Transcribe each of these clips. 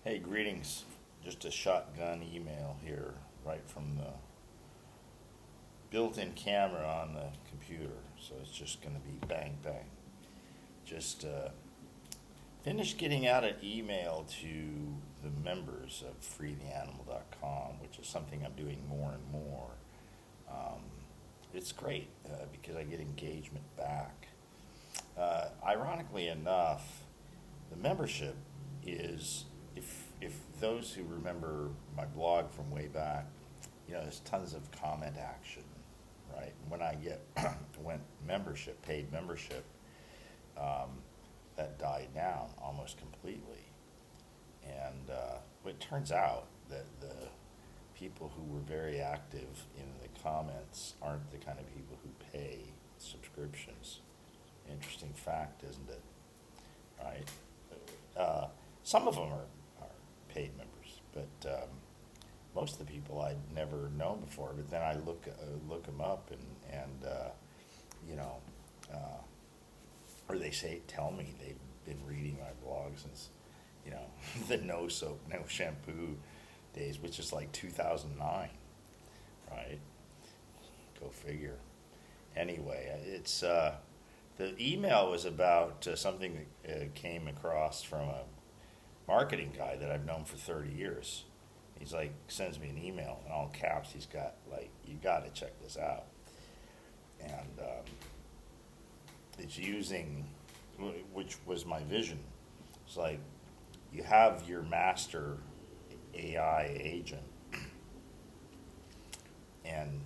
Hey, greetings. Just a shotgun email here, right from the built-in camera on the computer. So it's just going to be bang, bang. Just finished getting out an email to the members of freetheanimal.com, which is something I'm doing more and more. It's great because I get engagement back. Ironically enough, the membership is, if those who remember my blog from way back, there's tons of comment action, right? When I went membership, paid membership, that died down almost completely. And it turns out that the people who were very active in the comments aren't the kind of people who pay subscriptions. Interesting fact, isn't it? Right? Some of them are paid members, but most of the people I'd never known before. But then I look them up and or they tell me they've been reading my blog since the no soap, no shampoo days, which is like 2009, right? Go figure. Anyway, it's the email was about something that came across from a marketing guy that I've known for 30 years. He's like, sends me an email in all caps. He's got like, you got to check this out. And it's using, which was my vision. It's like, you have your master AI agent, and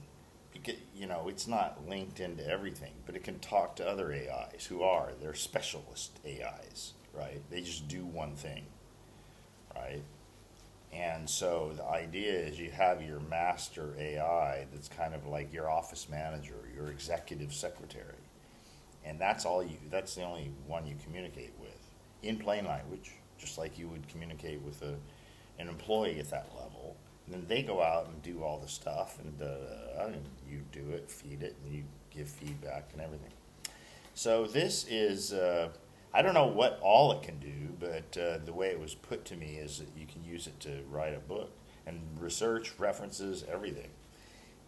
it's not linked into everything, but it can talk to other AIs they're specialist AIs, right? They just do one thing, right? And so the idea is you have your master AI that's kind of like your office manager, your executive secretary. And that's the only one you communicate with in plain language, just like you would communicate with an employee at that level. And then they go out and do all the stuff, and you do it, feed it, and you give feedback and everything. So this is, I don't know what all it can do, but the way it was put to me is that you can use it to write a book and research, references, everything.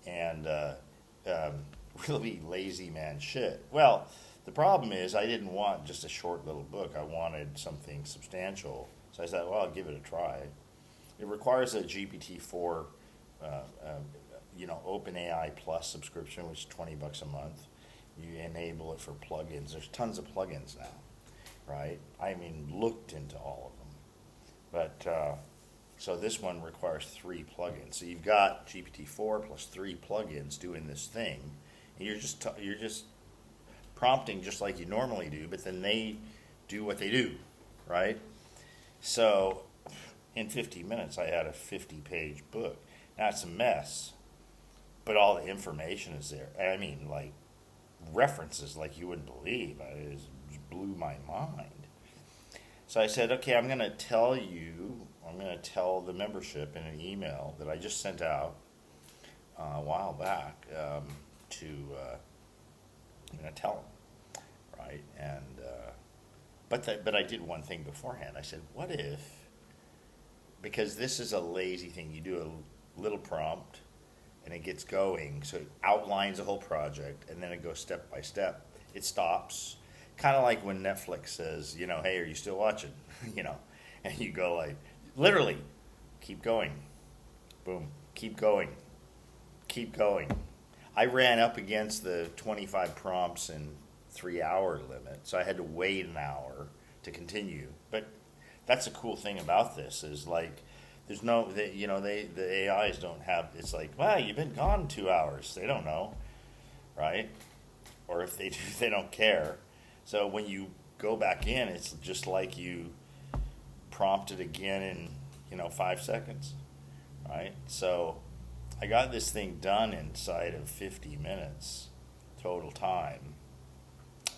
And really lazy man shit. Well, the problem is I didn't want just a short little book. I wanted something substantial. So I said, well, I'll give it a try. It requires a GPT-4, OpenAI Plus subscription, which is $20 a month. You enable it for plugins. There's tons of plugins now, right? I mean, looked into all of them. But so this one requires 3 plugins. So you've got GPT-4 plus 3 plugins doing this thing, and you're just prompting just like you normally do, but then they do what they do, right? So in 50 minutes, I had a 50-page book. Now, it's a mess, but all the information is there. I mean, like, references like you wouldn't believe. It just blew my mind. So I said, okay, I'm going to tell the membership in an email that I just sent out a while back I'm going to tell them, right? And but I did one thing beforehand. I said, what if, because this is a lazy thing, you do a little prompt and it gets going, so it outlines the whole project, and then it goes step by step. It stops, kind of like when Netflix says, hey, are you still watching? And you go like, literally, keep going, boom, keep going, keep going. I ran up against the 25 prompts and 3-hour limit, so I had to wait an hour to continue. But that's a cool thing about this is like, there's no, the AIs don't have, it's like, wow, you've been gone 2 hours. They don't know, right? Or if they do, they don't care. So when you go back in, it's just like you prompted again in 5 seconds, right? So I got this thing done inside of 50 minutes total time.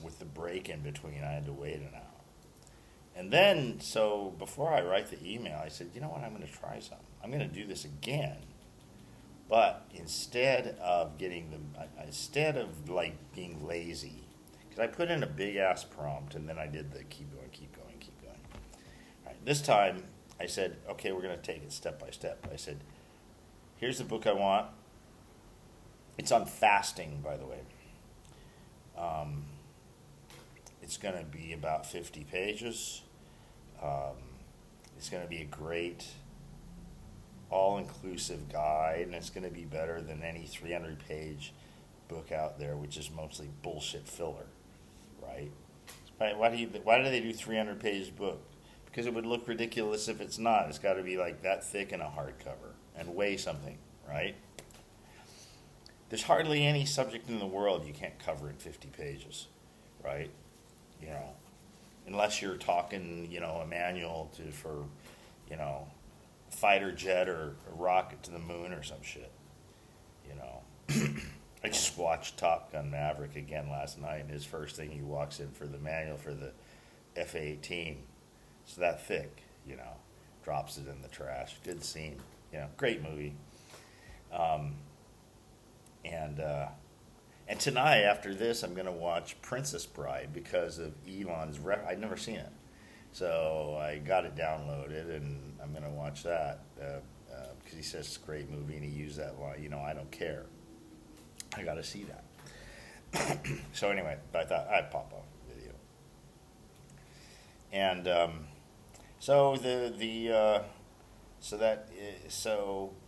With the break in between, I had to wait an hour. And then, so before I write the email, I said, you know what, I'm going to try something. I'm going to do this again. But instead of like being lazy, because I put in a big ass prompt and then I did the keep going, keep going, keep going. All right, this time I said, okay, we're going to take it step by step. I said, here's the book I want. It's on fasting, by the way. It's going to be about 50 pages. It's going to be a great all-inclusive guide, and it's going to be better than any 300-page book out there, which is mostly bullshit filler, right? Why do they do 300-page book? Because it would look ridiculous if it's not. It's got to be like that thick in a hardcover and weigh something, right? There's hardly any subject in the world you can't cover in 50 pages, right? You know, unless you're talking, you know, a manual for, you know, fighter jet or a rocket to the moon or some shit, you know. I just watched Top Gun Maverick again last night, and his first thing, he walks in for the manual for the F-18. It's that thick, you know, drops it in the trash. Good scene, you know, great movie. And tonight, after this, I'm going to watch Princess Bride because of Elon's I'd never seen it. So I got it downloaded, and I'm going to watch that because he says it's a great movie, and he used that line, you know, I don't care. I got to see that. So anyway, I thought I'd pop off the video. And so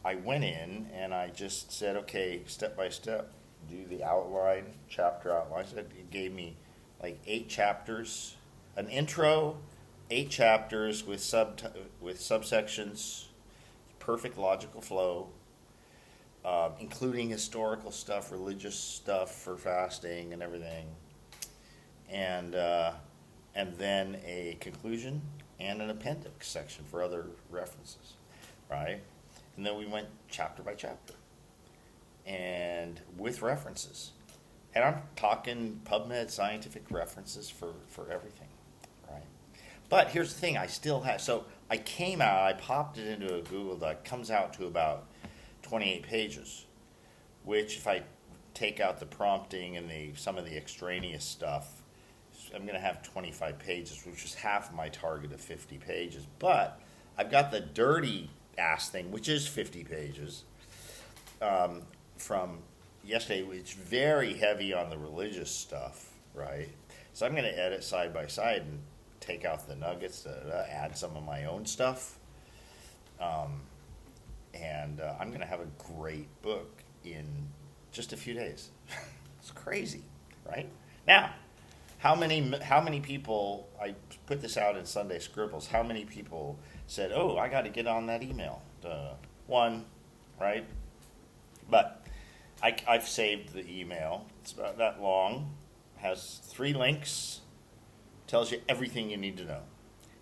I went in and I just said, okay, step by step, do the outline, chapter outline. So it gave me like 8 chapters, an intro, 8 chapters with subsections, perfect logical flow, including historical stuff, religious stuff for fasting and everything, and then a conclusion and an appendix section for other references, right? And then we went chapter by chapter, and with references. And I'm talking PubMed scientific references for everything, right? But here's the thing, I still have, so I popped it into a Google Doc, comes out to about 28 pages, which if I take out the prompting and some of the extraneous stuff, I'm going to have 25 pages, which is half my target of 50 pages. But I've got the dirty ass thing, which is 50 pages, from yesterday, which is very heavy on the religious stuff, right? So I'm going to edit side by side and take out the nuggets, add some of my own stuff. And I'm going to have a great book in just a few days. It's crazy, right? Now, how many people, I put this out in Sunday Scribbles, how many people said, oh, I got to get on that email? One, right? But I've saved the email. It's about that long, has 3 links, tells you everything you need to know,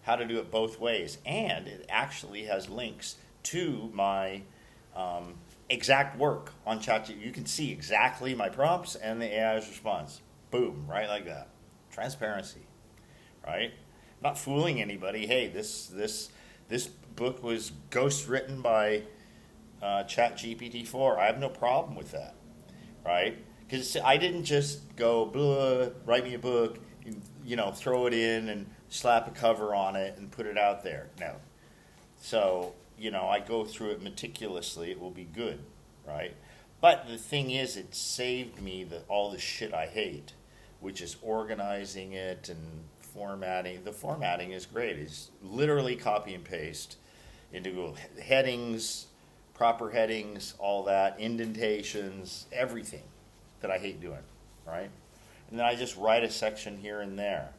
how to do it both ways, and it actually has links to my exact work on ChatGPT. You can see exactly my prompts and the AI's response. Boom, right like that. Transparency, right? Not fooling anybody. Hey, this book was ghost written by ChatGPT-4. I have no problem with that, right? Because I didn't just go, blah, write me a book, you know, throw it in and slap a cover on it and put it out there. No. So, you know, I go through it meticulously. It will be good, right? But the thing is, it saved me all the shit I hate, which is organizing it and formatting. The formatting is great. It's literally copy and paste into Google. Headings, proper headings, all that, indentations, everything that I hate doing, right? And then I just write a section here and there,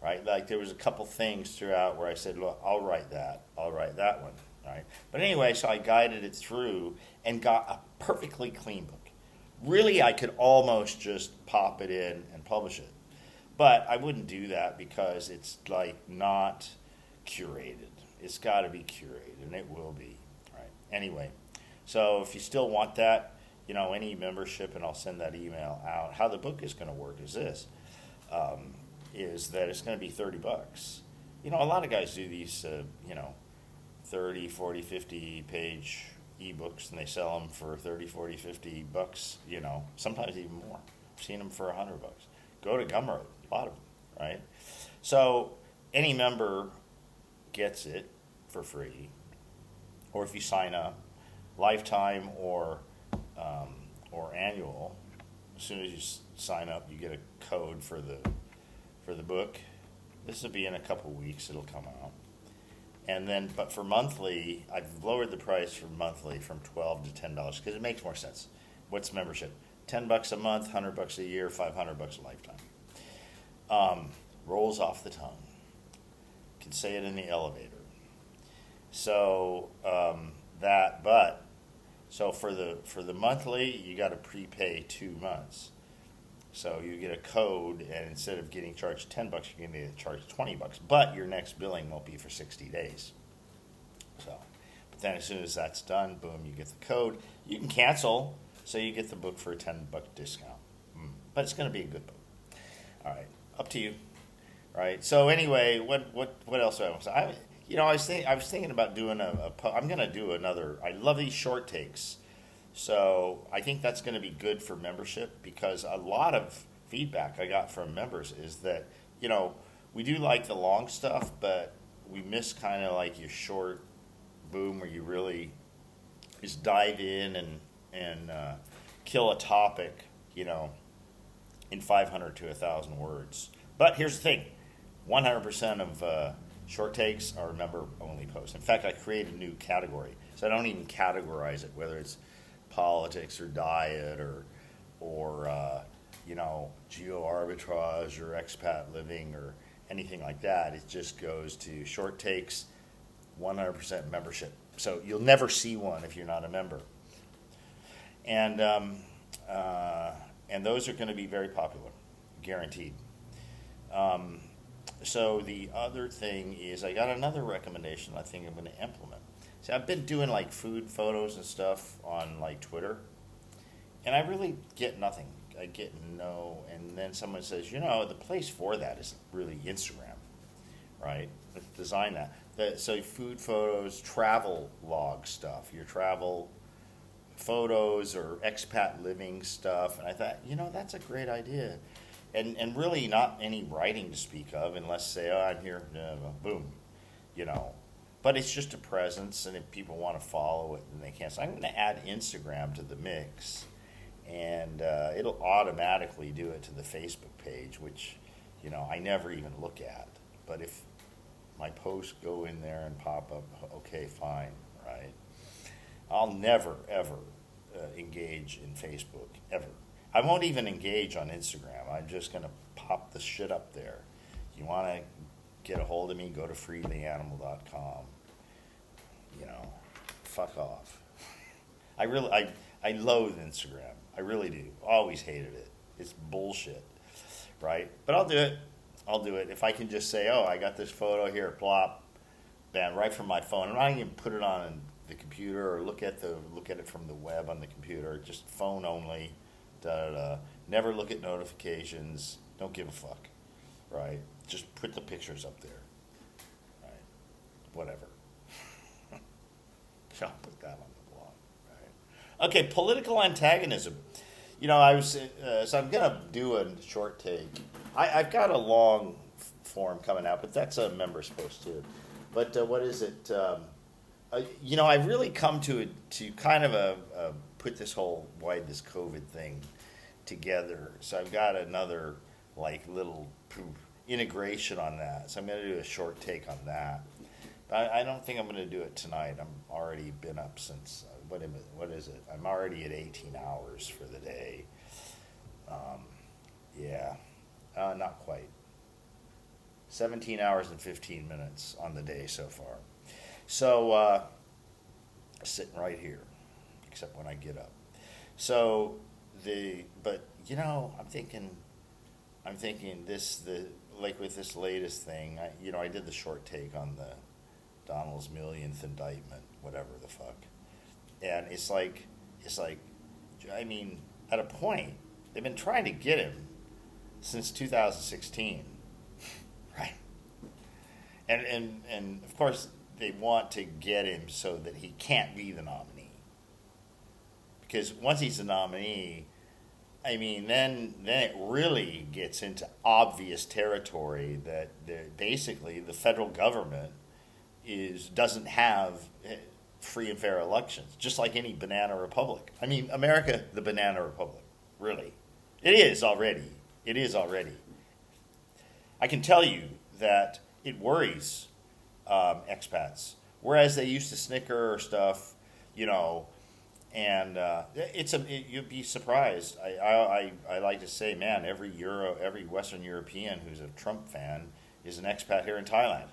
right? Like there was a couple things throughout where I said, look, I'll write that one, right? But anyway, so I guided it through and got a perfectly clean book. Really, I could almost just pop it in and publish it. But I wouldn't do that because it's like not curated. It's got to be curated, and it will be, right? Anyway, so if you still want that, you know, any membership, and I'll send that email out. How the book is going to work is this, is that it's going to be $30. You know, a lot of guys do these, you know, 30, 40, 50 page ebooks, and they sell them for 30, 40, 50 bucks, you know, sometimes even more. I've seen them for $100. Go to Gumroad, a lot of them, right? So any member gets it, for free, or if you sign up, lifetime or annual. As soon as you sign up, you get a code for the book. This will be in a couple weeks. It'll come out. And then, but for monthly, I've lowered the price for monthly from $12 to $10 because it makes more sense. What's membership? $10 a month, $100 a year, $500 a lifetime. Rolls off the tongue. Can say it in the elevator. So so for the monthly, you got to prepay 2 months. So you get a code, and instead of getting charged $10, you're going to get charged $20. But your next billing won't be for 60 days. So, but then as soon as that's done, boom, you get the code. You can cancel, so you get the book for a $10 discount. But it's going to be a good book. All right, up to you. All right. So anyway, what else do I want to say? I was thinking about doing I'm going to do another. I love these short takes. So I think that's going to be good for membership because a lot of feedback I got from members is that, we do like the long stuff, but we miss kind of like your short boom where you really just dive in and kill a topic, in 500 to 1,000 words. But here's the thing, 100% of short takes are member-only posts. In fact, I created a new category, so I don't even categorize it, whether it's politics or diet or geo arbitrage or expat living or anything like that. It just goes to short takes, 100% membership. So you'll never see one if you're not a member. And those are going to be very popular, guaranteed. So the other thing is I got another recommendation I think I'm going to implement. See, I've been doing like food photos and stuff on like Twitter, and I really get nothing. I get no, and then someone says, the place for that is really Instagram, right? Let's design that. So food photos, travel log stuff, your travel photos or expat living stuff, and I thought, that's a great idea. And really not any writing to speak of unless say, I'm here, boom, But it's just a presence, and if people want to follow it, then they can. So I'm going to add Instagram to the mix, and it'll automatically do it to the Facebook page, which, I never even look at. But if my posts go in there and pop up, okay, fine, right? I'll never, ever engage in Facebook, ever. I won't even engage on Instagram. I'm just going to pop the shit up there. You want to get a hold of me, go to freetheanimal.com. Fuck off. I loathe Instagram. I really do. Always hated it. It's bullshit, right? But I'll do it. If I can just say, I got this photo here, plop, bam, right from my phone. I'm not even put it on the computer or look at it from the web on the computer. Just phone only. Never look at notifications. Don't give a fuck, right? Just put the pictures up there, right? Whatever. I'll put that on the blog, right? Okay, political antagonism. So I'm gonna do a short take. I've got a long form coming out, but that's a member's post too. But what is it? I've really come to kind of put this this COVID thing together. So I've got another little integration on that. So I'm going to do a short take on that. I don't think I'm going to do it tonight. I'm already been up since, what is it? I'm already at 18 hours for the day. Not quite. 17 hours and 15 minutes on the day so far. So, sitting right here, except when I get up. So, I'm thinking with this latest thing, I did the short take on the Donald's millionth indictment, whatever the fuck. And it's like, at a point, they've been trying to get him since 2016, right? And of course, they want to get him so that he can't be the nominee. Because once he's the nominee, then it really gets into obvious territory that basically the federal government doesn't have free and fair elections, just like any banana republic. I mean, America, the banana republic, really. It is already. It is already. I can tell you that it worries expats, whereas they used to snicker or stuff, you know, and you'd be surprised. I like to say, man, every Western European who's a Trump fan is an expat here in Thailand.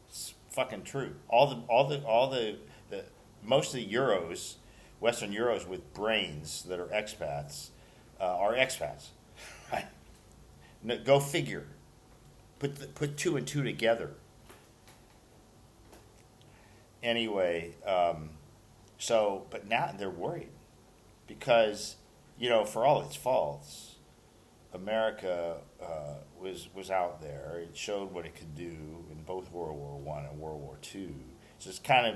It's fucking true. The most of the Euros, Western Euros with brains that are expats, are expats. Right? No, go figure. Put two and two together. Anyway, but now they're worried because, you know, for all its faults, America was out there. It showed what it could do in both World War I and World War II. So it's kind of,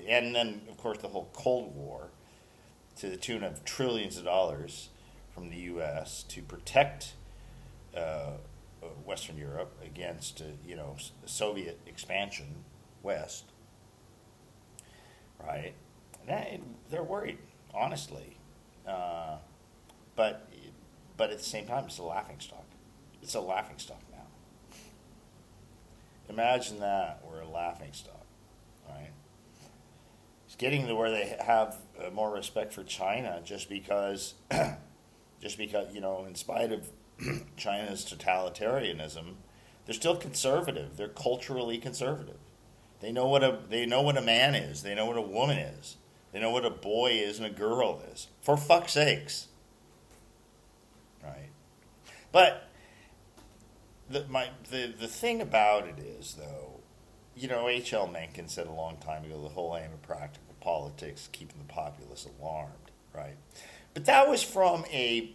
and then of course the whole Cold War, to the tune of trillions of dollars from the U.S. to protect Western Europe against Soviet expansion west. Right, they're worried, honestly, but at the same time, it's a laughingstock. It's a laughingstock now. Imagine that we're a laughingstock, right? It's getting to where they have more respect for China just because, in spite of China's totalitarianism, they're still conservative. They're culturally conservative. They know what a man is. They know what a woman is. They know what a boy is and a girl is. For fuck's sakes. Right. But the thing about it is, though, H.L. Mencken said a long time ago, the whole aim of practical politics is keeping the populace alarmed, right? But that was from a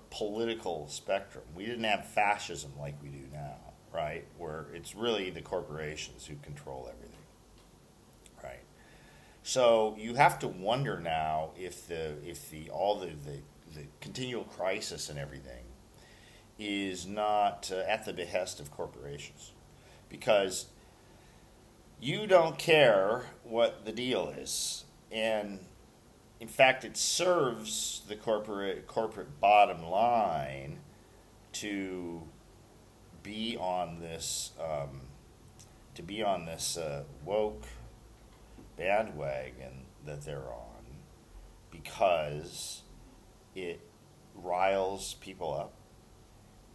political spectrum. We didn't have fascism like we do now, right? Where it's really the corporations who control everything, right? So you have to wonder now if the continual crisis and everything is not at the behest of corporations, because you don't care what the deal is, and in fact, it serves the corporate bottom line to be on this woke bandwagon that they're on, because it riles people up.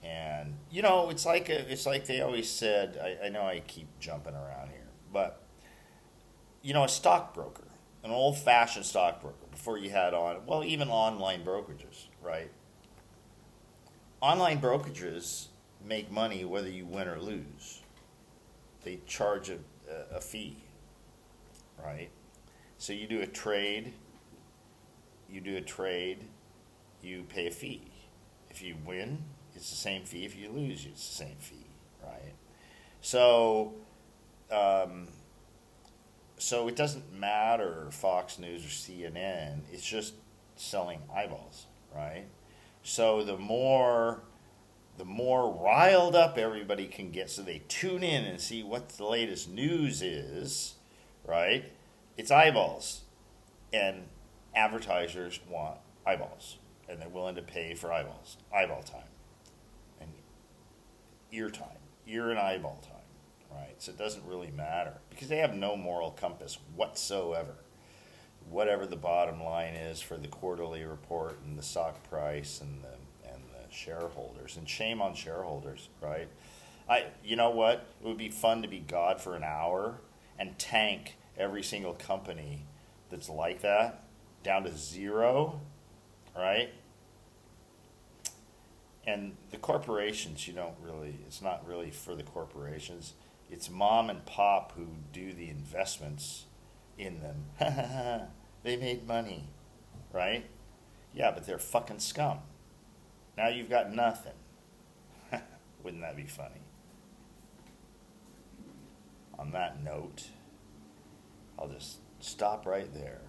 And it's like they always said. I know I keep jumping around here, but a stockbroker, an old-fashioned stockbroker, before you had even online brokerages, right? Online brokerages make money whether you win or lose. They charge a fee, right? So you do a trade, you pay a fee. If you win, it's the same fee. If you lose, it's the same fee, right? So it doesn't matter Fox News or CNN. It's just selling eyeballs, right? So the more riled up everybody can get, so they tune in and see what the latest news is, right? It's eyeballs, and advertisers want eyeballs, and they're willing to pay for eyeballs, eyeball time, and ear and eyeball time. Right, so it doesn't really matter because they have no moral compass whatsoever. Whatever the bottom line is for the quarterly report and the stock price and the shareholders, and shame on shareholders, right? You know what? It would be fun to be God for an hour and tank every single company that's like that down to zero, right? And the corporations, it's not really for the corporations. It's mom and pop who do the investments in them. They made money, right? Yeah, but they're fucking scum. Now you've got nothing. Wouldn't that be funny? On that note, I'll just stop right there.